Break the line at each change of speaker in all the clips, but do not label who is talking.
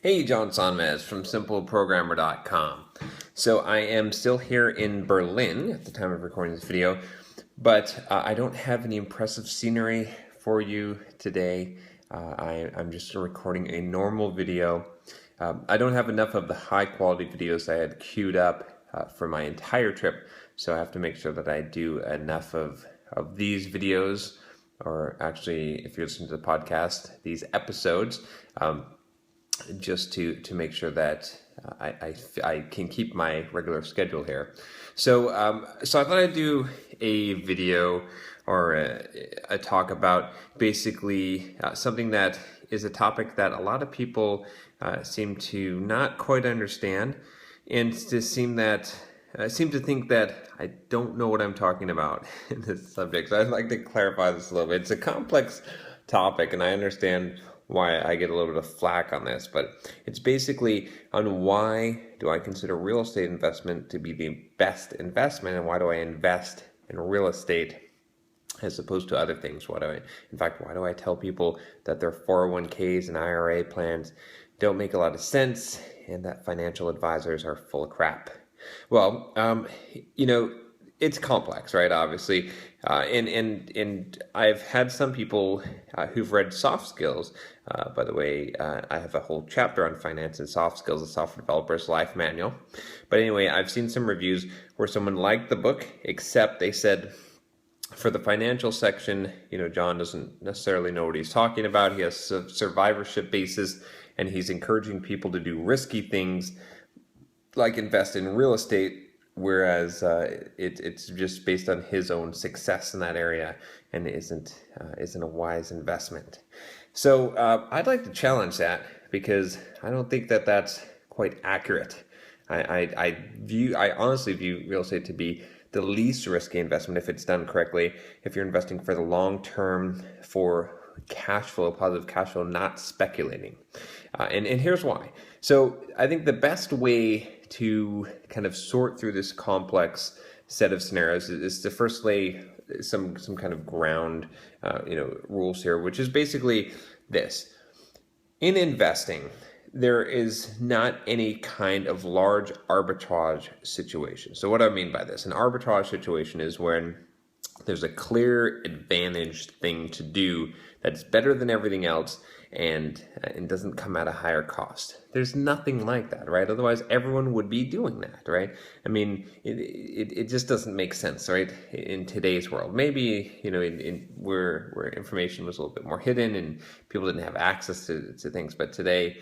Hey, John Sonmez from SimpleProgrammer.com. So I am still here in Berlin at the time of recording this video, but I don't have any impressive scenery for you today. I'm just recording a normal video. I don't have enough of the high quality videos I had queued up for my entire trip, so I have to make sure that I do enough of these videos, or actually, if you're listening to the podcast, these episodes. Just to make sure that I can keep my regular schedule here. So I thought I'd do a video or a talk about basically something that is a topic that a lot of people seem to not quite understand, and to seem to think that I don't know what I'm talking about in this subject. So I'd like to clarify this a little bit. It's a complex topic, and I understand why I get a little bit of flack on this, but it's basically on why do I consider real estate investment to be the best investment, and why do I invest in real estate as opposed to other things. Why do I tell people that their 401ks and IRA plans don't make a lot of sense, and that financial advisors are full of crap? Well, it's complex, right? Obviously, and I've had some people who've read Soft Skills. By the way, I have a whole chapter on finance and soft skills, the Software Developer's Life Manual. But anyway, I've seen some reviews where someone liked the book, except they said, for the financial section, John doesn't necessarily know what he's talking about. He has a survivorship basis, and he's encouraging people to do risky things like invest in real estate, whereas it's just based on his own success in that area, and isn't a wise investment. So I'd like to challenge that, because I don't think that that's quite accurate. I honestly view real estate to be the least risky investment if it's done correctly. If you're investing for the long term, for cash flow, positive cash flow, not speculating. And here's why. So I think the best way to kind of sort through this complex set of scenarios is to first lay some kind of ground rules here, which is basically this. In investing, there is not any kind of large arbitrage situation. So what do I mean by this? An arbitrage situation is when there's a clear advantage thing to do that's better than everything else, and doesn't come at a higher cost. There's nothing like that, right? Otherwise, everyone would be doing that, right? I mean, it just doesn't make sense, right? In today's world, maybe where information was a little bit more hidden and people didn't have access to things, but today,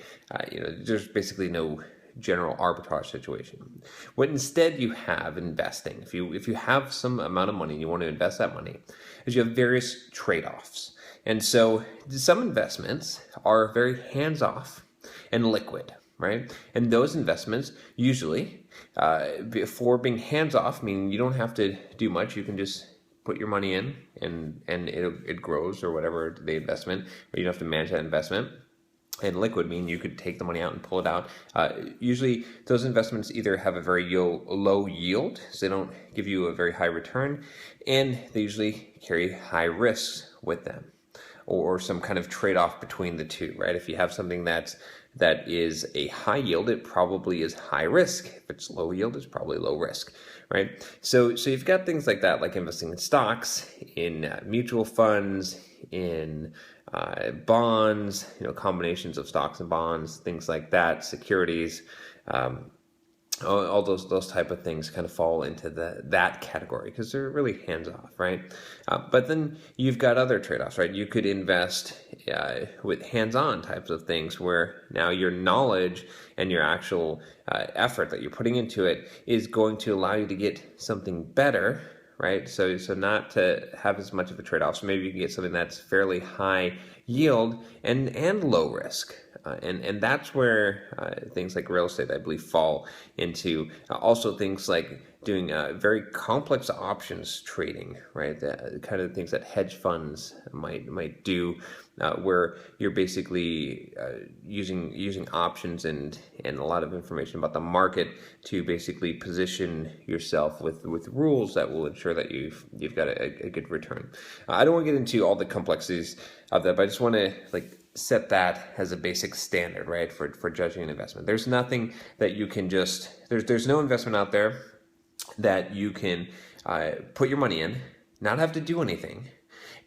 there's basically no general arbitrage situation. What instead you have investing, if you have some amount of money and you want to invest that money, is you have various trade-offs. And so some investments are very hands-off and liquid, right? And those investments usually, for being hands-off, meaning you don't have to do much, you can just put your money in and it grows, or whatever the investment, or you don't have to manage that investment. And liquid mean you could take the money out and pull it out. Usually those investments either have a very low yield, so they don't give you a very high return, and they usually carry high risks with them, or some kind of trade-off between the two, right? If you have something that is a high yield, it probably is high risk. If it's low yield, it's probably low risk, right? So you've got things like that, like investing in stocks, in mutual funds, in bonds, combinations of stocks and bonds, things like that, securities, all those type of things kind of fall into that category, because they're really hands-off, right? But then you've got other trade-offs, right? You could invest with hands-on types of things, where now your knowledge and your actual effort that you're putting into it is going to allow you to get something better, right? So not to have as much of a trade-off. So maybe you can get something that's fairly high yield and low risk. And that's where things like real estate, I believe, fall into. Also things like doing very complex options trading, right? The kind of things that hedge funds might do, where you're basically using options and a lot of information about the market to basically position yourself with rules that will ensure that you've got a good return. I don't want to get into all the complexities of that, but I just want to set that as a basic standard, right, for judging an investment. There's nothing that you can just, there's no investment out there that you can put your money in, not have to do anything,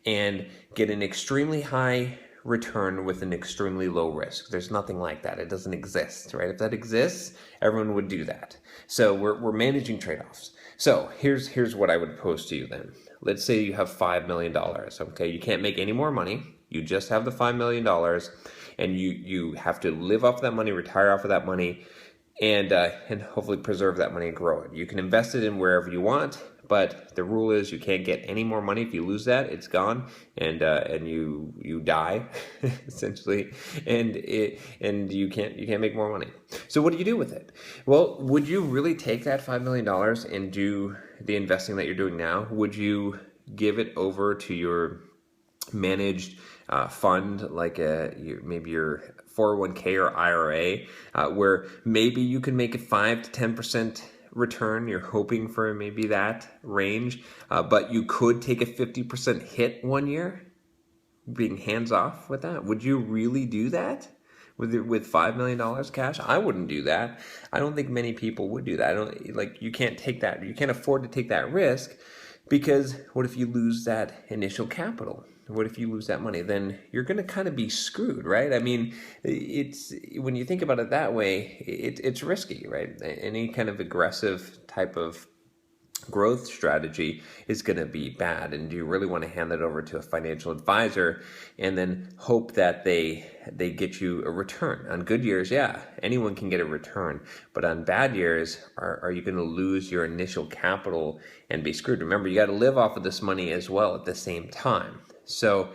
and get an extremely high return with an extremely low risk. There's nothing like that. It doesn't exist, right? If that exists, everyone would do that. So we're managing trade-offs. So here's what I would pose to you then. Let's say you have $5 million, okay? You can't make any more money. You just have the $5 million, and you have to live off that money, retire off of that money, and hopefully preserve that money and grow it. You can invest it in wherever you want, but the rule is you can't get any more money. If you lose that, it's gone, and you die essentially, and you can't make more money. So what do you do with it? Well, would you really take that $5 million and do the investing that you're doing now? Would you give it over to your managed fund, like maybe your 401k or IRA, where maybe you can make a 5 to 10% return? You're hoping for maybe that range, but you could take a 50% hit one year, being hands off with that. Would you really do that with $5 million cash? I wouldn't do that. I don't think many people would do that. You can't take that. You can't afford to take that risk, because what if you lose that initial capital? What if you lose that money? Then you're going to kind of be screwed, right? I mean, it's, when you think about it that way, it's risky, right? Any kind of aggressive type of growth strategy is going to be bad. And do you really want to hand that over to a financial advisor and then hope that they get you a return? On good years, yeah, anyone can get a return, but on bad years, are you going to lose your initial capital and be screwed? Remember, you got to live off of this money as well at the same time. So,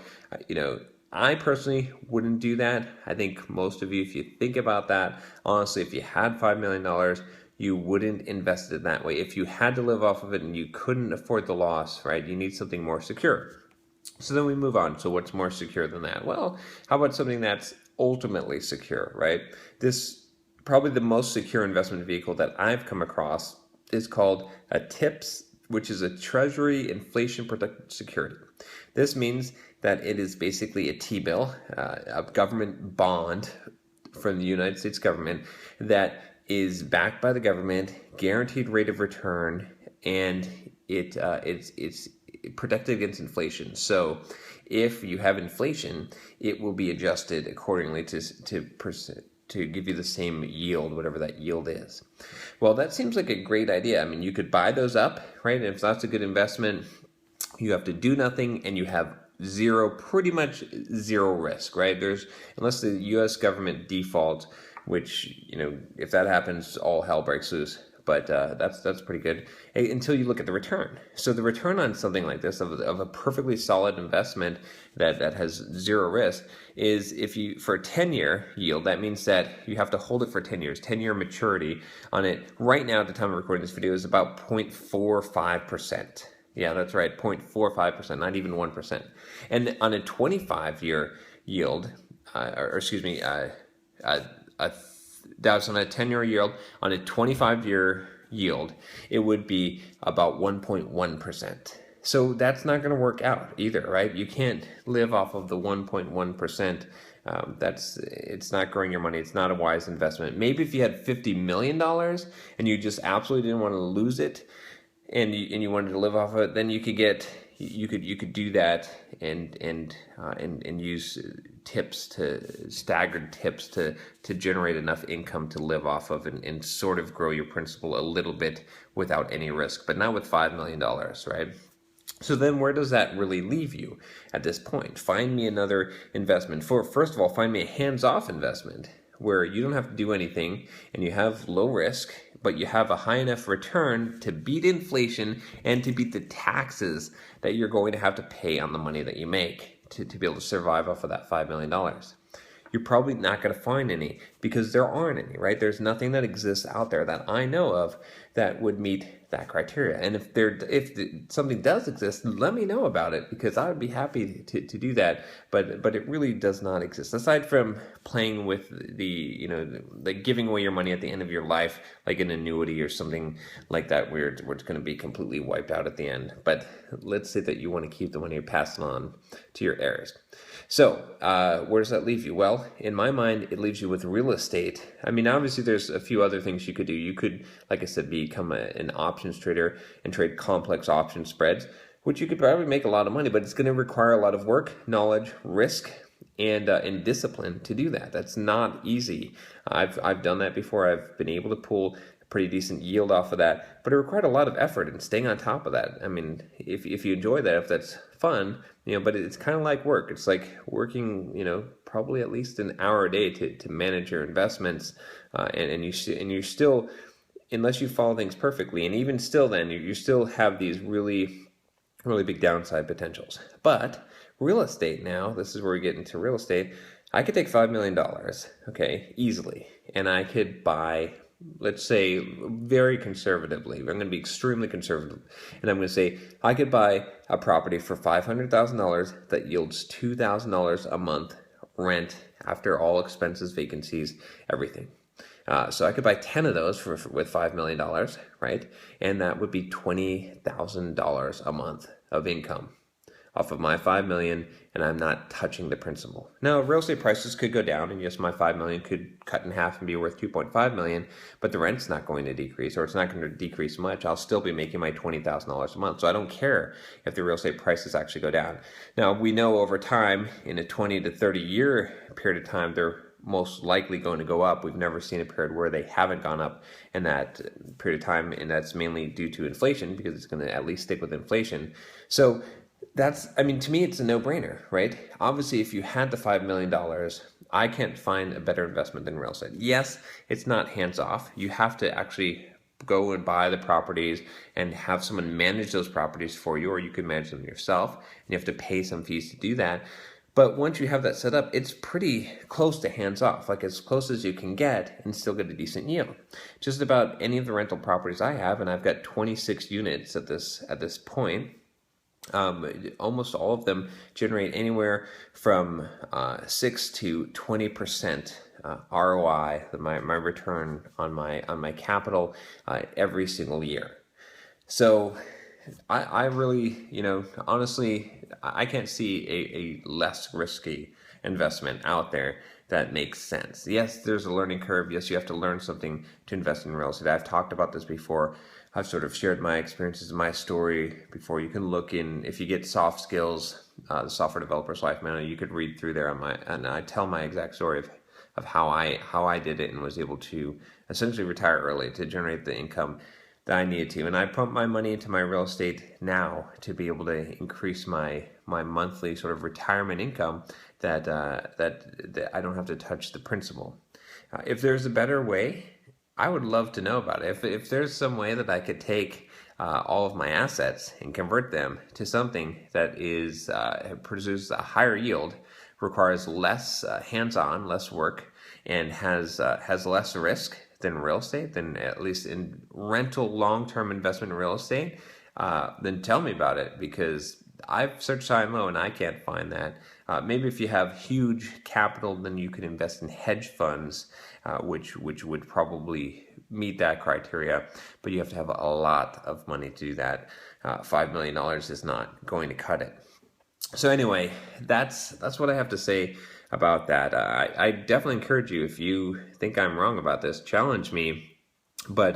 I personally wouldn't do that. I think most of you, if you think about that, honestly, if you had $5 million, you wouldn't invest it that way. If you had to live off of it and you couldn't afford the loss, right, you need something more secure. So then we move on. So what's more secure than that? Well, how about something that's ultimately secure, right? This, probably the most secure investment vehicle that I've come across, is called a TIPS, which is a Treasury Inflation Protected Security. This means that it is basically a T-bill, a government bond from the United States government that is backed by the government, guaranteed rate of return, and it's protected against inflation. So if you have inflation, it will be adjusted accordingly to give you the same yield, whatever that yield is. Well, that seems like a great idea. I mean, you could buy those up, right? And if that's a good investment, you have to do nothing and you have pretty much zero risk, right? Unless the U.S. government defaults, which, if that happens, all hell breaks loose. But that's pretty good until you look at the return. So the return on something like this, of a perfectly solid investment that has zero risk, is for a 10-year yield, that means that you have to hold it for 10 years, 10-year maturity on it. Right now, at the time of recording this video, is about 0.45%. Yeah, that's right, 0.45%, not even 1%. And on a 25-year yield, that's on a 10-year yield. On a 25-year yield, it would be about 1.1%. So that's not going to work out either, right? You can't live off of the 1.1%. It's not growing your money. It's not a wise investment. Maybe if you had $50 million and you just absolutely didn't want to lose it, and you wanted to live off of it, then you could do that and use staggered tips to generate enough income to live off of and sort of grow your principal a little bit without any risk, but not with $5 million, right? So then where does that really leave you at this point? Find me another investment. First of all, find me a hands-off investment where you don't have to do anything and you have low risk, but you have a high enough return to beat inflation and to beat the taxes that you're going to have to pay on the money that you make to be able to survive off of that $5 million. You're probably not going to find any, because there aren't any, right? There's nothing that exists out there that I know of that would meet that criteria. And something does exist, let me know about it, because I would be happy to do that. But it really does not exist. Aside from playing with the giving away your money at the end of your life, like an annuity or something like that, where it's going to be completely wiped out at the end. But let's say that you want to keep the money, pass it on to your heirs. So where does that leave you? Well, in my mind, it leaves you with real estate. I mean, obviously, there's a few other things you could do. You could, like I said, become an options trader and trade complex option spreads, which you could probably make a lot of money, but it's going to require a lot of work, knowledge, risk, and discipline to do that. That's not easy. I've done that before. I've been able to pull a pretty decent yield off of that, but it required a lot of effort and staying on top of that. I mean, if you enjoy that, if that's fun, but it's kind of like work. It's like working, probably at least an hour a day to manage your investments, and you still, unless you follow things perfectly, and even still, then you still have these really, really big downside potentials. But real estate now, this is where we get into real estate. I could take $5 million, okay, easily, and I could buy, let's say, very conservatively, I'm going to be extremely conservative, and I'm going to say I could buy a property for $500,000 that yields $2,000 a month rent after all expenses, vacancies, everything. So I could buy 10 of those with $5 million, right? And that would be $20,000 a month of income off of my $5 million, and I'm not touching the principal. Now, real estate prices could go down, and yes, my $5 million could cut in half and be worth $2.5 million, but the rent's not going to decrease, or it's not going to decrease much. I'll still be making my $20,000 a month, so I don't care if the real estate prices actually go down. Now, we know over time, in a 20 to 30 year period of time, they're most likely going to go up. We've never seen a period where they haven't gone up in that period of time, and that's mainly due to inflation, because it's going to at least stick with inflation. So to me, it's a no-brainer, right? Obviously, if you had the $5 million, I can't find a better investment than real estate. Yes, it's not hands-off. You have to actually go and buy the properties and have someone manage those properties for you, or you can manage them yourself, and you have to pay some fees to do that. But once you have that set up, it's pretty close to hands-off, like as close as you can get and still get a decent yield. Just about any of the rental properties I have, and I've got 26 units at this point, almost all of them generate anywhere from 6 to 20% ROI, my return on my capital, every single year. So I really, honestly, I can't see a less risky investment out there that makes sense. Yes, there's a learning curve. Yes, you have to learn something to invest in real estate. I've talked about this before. I've sort of shared my experiences, my story before. You can look in, if you get soft skills, the Software Developer's Life Manual, you could read through there and I tell my exact story of how I did it and was able to essentially retire early to generate the income that I needed to. And I pump my money into my real estate now to be able to increase my monthly sort of retirement income that I don't have to touch the principal. If there's a better way, I would love to know about it. If there's some way that I could take all of my assets and convert them to something that produces a higher yield, requires less hands-on, less work, and has less risk than real estate, than at least in rental long-term investment in real estate, then tell me about it, because I've searched high and low and I can't find that. Maybe if you have huge capital, then you can invest in hedge funds, which would probably meet that criteria, but you have to have a lot of money to do that. $5 million is not going to cut it. So anyway, that's what I have to say about that. I definitely encourage you, if you think I'm wrong about this, challenge me, but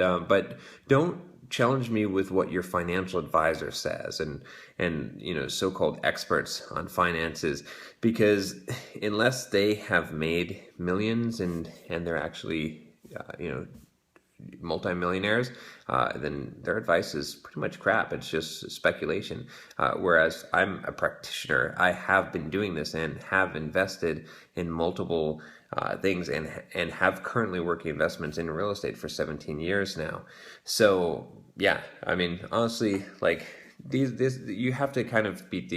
don't challenge me with what your financial advisor says and so-called experts on finances, because unless they have made millions and they're actually multimillionaires, then their advice is pretty much crap. It's just speculation. Whereas I'm a practitioner. I have been doing this and have invested in multiple things and have currently working investments in real estate for 17 years now. So yeah, I mean, honestly, like you have to kind of beat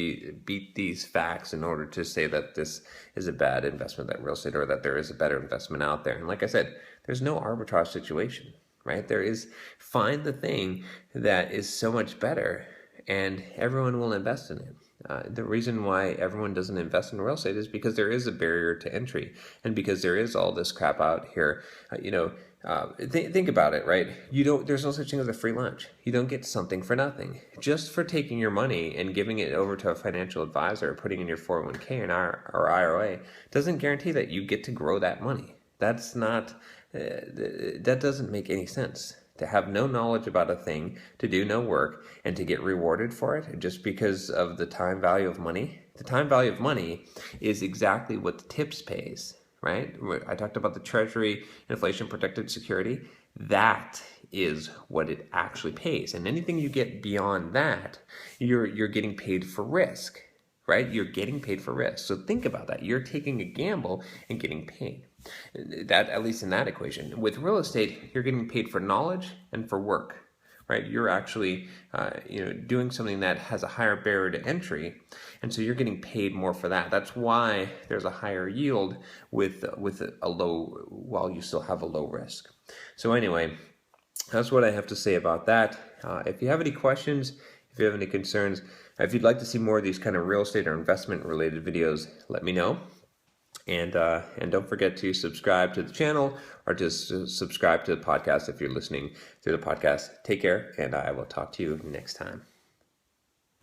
these facts in order to say that this is a bad investment, that real estate, or that there is a better investment out there. And like I said, there's no arbitrage situation. right? Find the thing that is so much better, and everyone will invest in it. The reason why everyone doesn't invest in real estate is because there is a barrier to entry, and because there is all this crap out here. Think about it, right? There's no such thing as a free lunch. You don't get something for nothing. Just for taking your money and giving it over to a financial advisor, or putting in your 401k or IRA, doesn't guarantee that you get to grow that money. That doesn't make any sense. To have no knowledge about a thing, to do no work, and to get rewarded for it just because of the time value of money. The time value of money is exactly what the TIPS pays, right? I talked about the Treasury inflation protected security. That is what it actually pays. And anything you get beyond that, you're getting paid for risk, right? You're getting paid for risk. So think about that. You're taking a gamble and getting paid. That, at least in that equation. With real estate, you're getting paid for knowledge and for work, right? You're actually doing something that has a higher barrier to entry, and so you're getting paid more for that. That's why there's a higher yield with a low, while you still have a low risk. So anyway, that's what I have to say about that. If you have any questions, if you have any concerns, if you'd like to see more of these kind of real estate or investment related videos, let me know. And don't forget to subscribe to the channel, or just subscribe to the podcast if you're listening through the podcast. Take care, and I will talk to you next time.